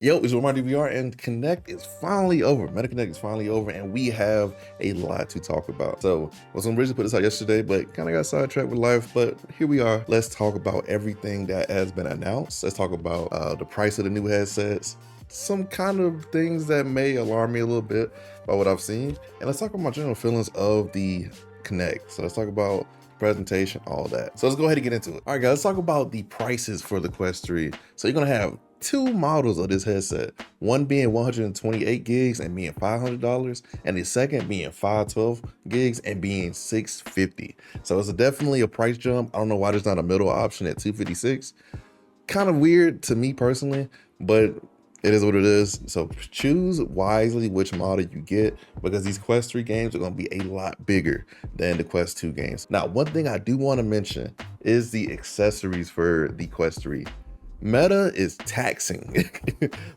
Yo, it's MartydudeVR and Connect is finally over. Meta Connect is finally over, and we have a lot to talk about. So, I was originally put this out yesterday, but kind of got sidetracked with life. But here we are. Let's talk about everything that has been announced. Let's talk about the price of the new headsets, some kind of things that may alarm me a little bit about what I've seen, and let's talk about my general feelings of the Connect. So let's talk about presentation, all that. So let's go ahead and get into it. All right, guys, let's talk about the prices for the Quest 3. So you're gonna have two models of this headset, one being 128 gigs and being $500, and the second being 512 gigs and being $650. So it's definitely a price jump. I don't know why there's not a middle option at 256. Kind of weird to me personally, but it is what it is. So choose wisely which model you get, because these Quest 3 games are going to be a lot bigger than the Quest 2 games. Now, one thing I do want to mention is the accessories for the Quest 3. Meta is taxing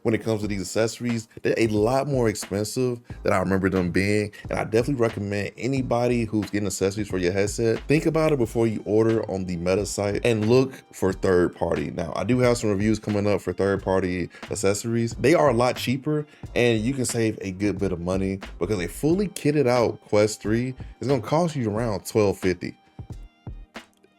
when it comes to these accessories. They're a lot more expensive than I remember them being, and I definitely recommend anybody who's getting accessories for your headset, think about it before you order on the Meta site and look for third party. Now, I do have some reviews coming up for third party accessories. They are a lot cheaper, and you can save a good bit of money, because a fully kitted out Quest 3 is going to cost you around $1250.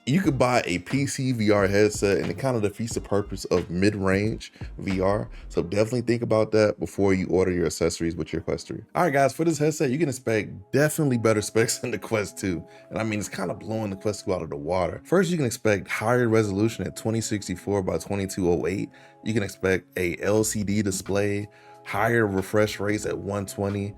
You could buy a PC VR headset, and it kind of defeats the purpose of mid-range VR. So definitely think about that before you order your accessories with your Quest 3. All right, guys, for this headset, you can expect definitely better specs than the Quest 2. And I mean, it's kind of blowing the Quest 2 out of the water. First, you can expect higher resolution at 2064 by 2208. You can expect a LCD display, higher refresh rates at 120,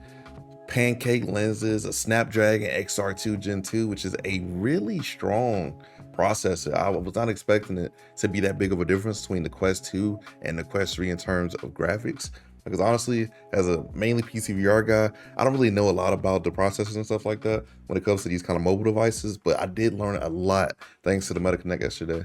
pancake lenses, a Snapdragon XR2 Gen 2, which is a really strong processor. I was not expecting it to be that big of a difference between the Quest 2 and the Quest 3 in terms of graphics, because honestly, as a mainly PC VR guy, I don't really know a lot about the processors and stuff like that when it comes to these kind of mobile devices, but I did learn a lot thanks to the Meta Connect yesterday.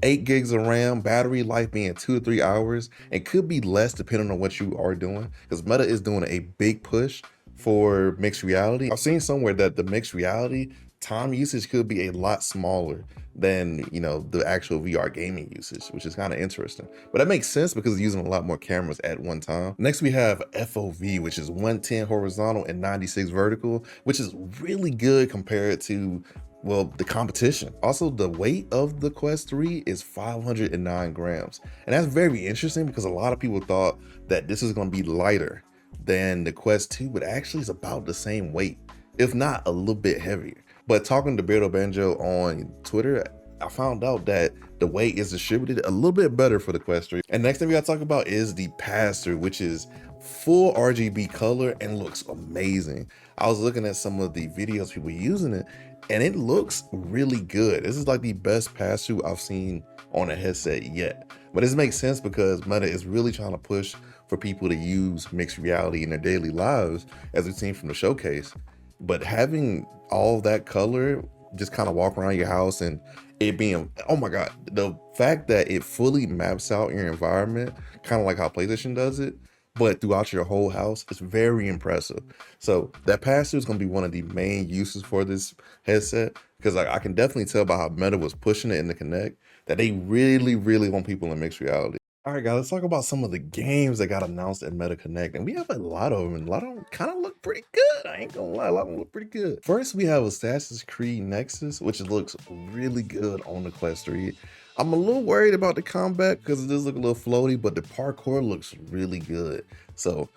8 gigs of RAM, battery life being 2 to 3 hours, and could be less depending on what you are doing, because Meta is doing a big push for mixed reality. I've seen somewhere that the mixed reality time usage could be a lot smaller than, the actual VR gaming usage, which is kind of interesting. But that makes sense because it's using a lot more cameras at one time. Next, we have FOV, which is 110 horizontal and 96 vertical, which is really good compared to, well, the competition. Also, the weight of the Quest 3 is 509 grams. And that's very interesting, because a lot of people thought that this is going to be lighter than the Quest 2, but actually it's about the same weight, if not a little bit heavier. But talking to Beardo Banjo on Twitter, I found out that the weight is distributed a little bit better for the Quest 3. And next thing we gotta talk about is the pass-through, which is full RGB color and looks amazing. I was looking at some of the videos people using it, and it looks really good. This is like the best pass-through I've seen on a headset yet. But this makes sense because Meta is really trying to push for people to use mixed reality in their daily lives, as we've seen from the showcase. But having all that color, just kind of walk around your house, and it being, oh my God, the fact that it fully maps out your environment, kind of like how PlayStation does it, but throughout your whole house, is very impressive. So that pass-through is going to be one of the main uses for this headset, because I can definitely tell by how Meta was pushing it in the Connect that they really, really want people in mixed reality. All right, guys, let's talk about some of the games that got announced at Meta Connect. And we have a lot of them, and a lot of them kind of look pretty good. I ain't gonna lie, a lot of them look pretty good. First, we have Assassin's Creed Nexus, which looks really good on the Quest 3. I'm a little worried about the combat because it does look a little floaty, but the parkour looks really good. So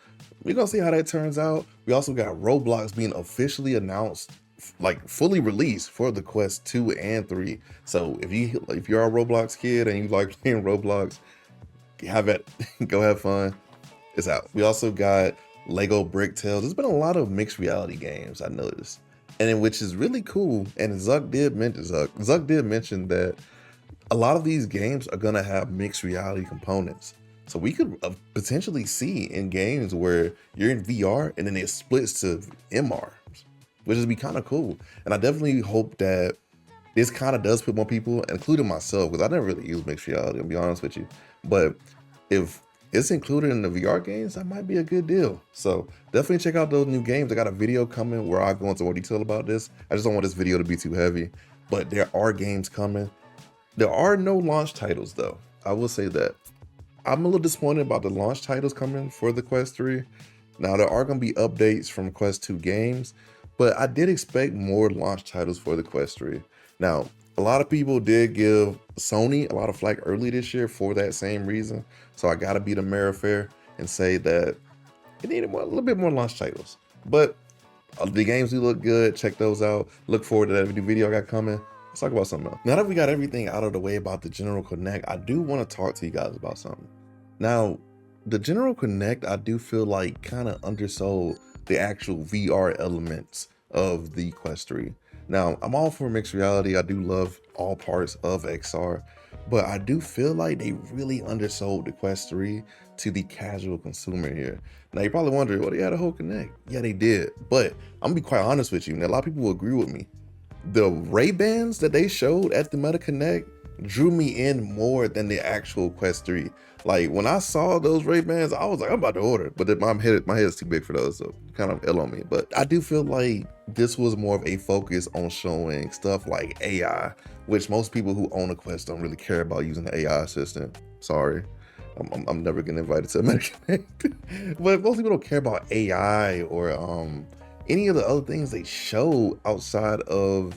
we're gonna see how that turns out. We also got Roblox being officially announced, like fully released for the Quest 2 and 3. So if you're a Roblox kid and you like playing Roblox, have it, go have fun. It's out. We also got Lego Brick Tales. There's been a lot of mixed reality games, I noticed, and then, which is really cool. And Zuck did mention that a lot of these games are gonna have mixed reality components. So we could potentially see in games where you're in VR and then it splits to MR, which would be kind of cool. And I definitely hope that this kind of does put more people, including myself, because I never really use mixed reality, I'll be honest with you. But if it's included in the VR games, that might be a good deal. So definitely check out those new games. I got a video coming where I go into more detail about this. I just don't want this video to be too heavy, but there are games coming. There are no launch titles though. I will say that. I'm a little disappointed about the launch titles coming for the Quest 3. Now, there are going to be updates from Quest 2 games, but I did expect more launch titles for the Quest 3. Now, a lot of people did give Sony a lot of flack early this year for that same reason. So I got to be the mayor fair and say that it needed a little bit more launch titles. But the games do look good. Check those out. Look forward to that new video I got coming. Let's talk about something else. Now that we got everything out of the way about the General Connect, I do want to talk to you guys about something. Now, the General Connect, I do feel like kind of undersold the actual VR elements of the Quest 3. Now, I'm all for mixed reality. I do love all parts of XR, but I do feel like they really undersold the Quest 3 to the casual consumer here. Now, you're probably wondering, well, they had a whole Connect. Yeah, they did. But I'm gonna be quite honest with you. Now, a lot of people will agree with me. The Ray-Bans that they showed at the Meta Connect drew me in more than the actual Quest 3. Like, when I saw those Ray-Bans, I was like, I'm about to order, but then my head is too big for those, so kind of ill on me. But I do feel like this was more of a focus on showing stuff like AI, which most people who own a Quest don't really care about using the AI assistant. Sorry. I'm never getting invited to a Meta Connect. But most people don't care about AI or any of the other things they show outside of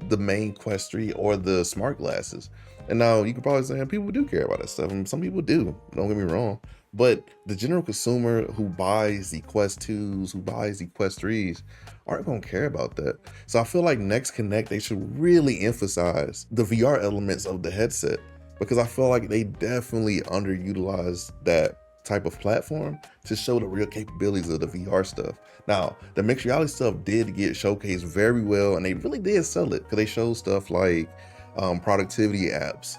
the main Quest 3 or the smart glasses. And now you could probably say people do care about that stuff, and some people do, don't get me wrong. But the general consumer who buys the Quest 2s, who buys the Quest 3s, aren't gonna care about that. So I feel like next Connect, they should really emphasize the VR elements of the headset, because I feel like they definitely underutilized that type of platform to show the real capabilities of the VR stuff. Now, the mixed reality stuff did get showcased very well, and they really did sell it, because they showed stuff like productivity apps.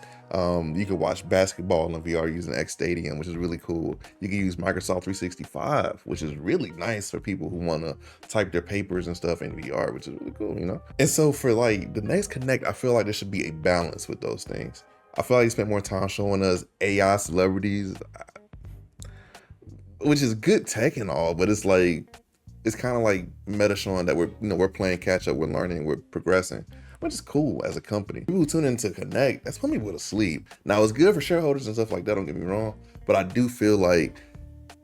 You can watch basketball in VR using X Stadium, which is really cool. You can use Microsoft 365, which is really nice for people who want to type their papers and stuff in VR, which is really cool, you know? And so for like the next Connect, I feel like there should be a balance with those things. I feel like you spent more time showing us AI celebrities, which is good tech and all, but it's like, it's kind of like meta showing that we're playing catch up, we're learning, we're progressing, which is cool as a company. People who tune into Connect, that's putting people to sleep. Now, it's good for shareholders and stuff like that, don't get me wrong, but I do feel like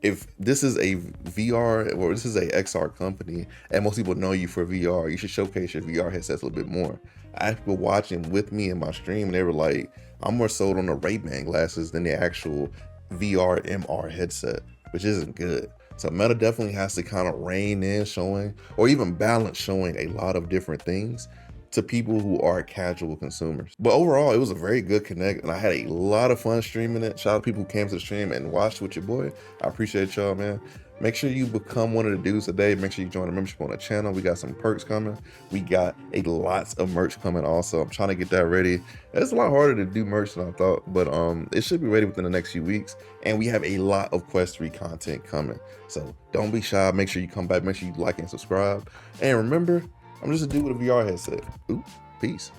if this is a VR or this is a XR company and most people know you for VR, you should showcase your VR headsets a little bit more. I had people watching with me in my stream and they were like, I'm more sold on the Ray-Ban glasses than the actual VR MR headset, which isn't good. So Meta definitely has to kind of rein in showing, or even balance showing a lot of different things to people who are casual consumers. But overall, it was a very good Connect, and I had a lot of fun streaming it. Shout out to people who came to the stream and watched with your boy. I appreciate y'all, man. Make sure you become one of the dudes today. Make sure you join the membership on the channel. We got some perks coming. We got lots of merch coming also. I'm trying to get that ready. It's a lot harder to do merch than I thought, but it should be ready within the next few weeks. And we have a lot of Quest 3 content coming. So don't be shy. Make sure you come back. Make sure you like and subscribe. And remember, I'm just a dude with a VR headset. Ooh, peace.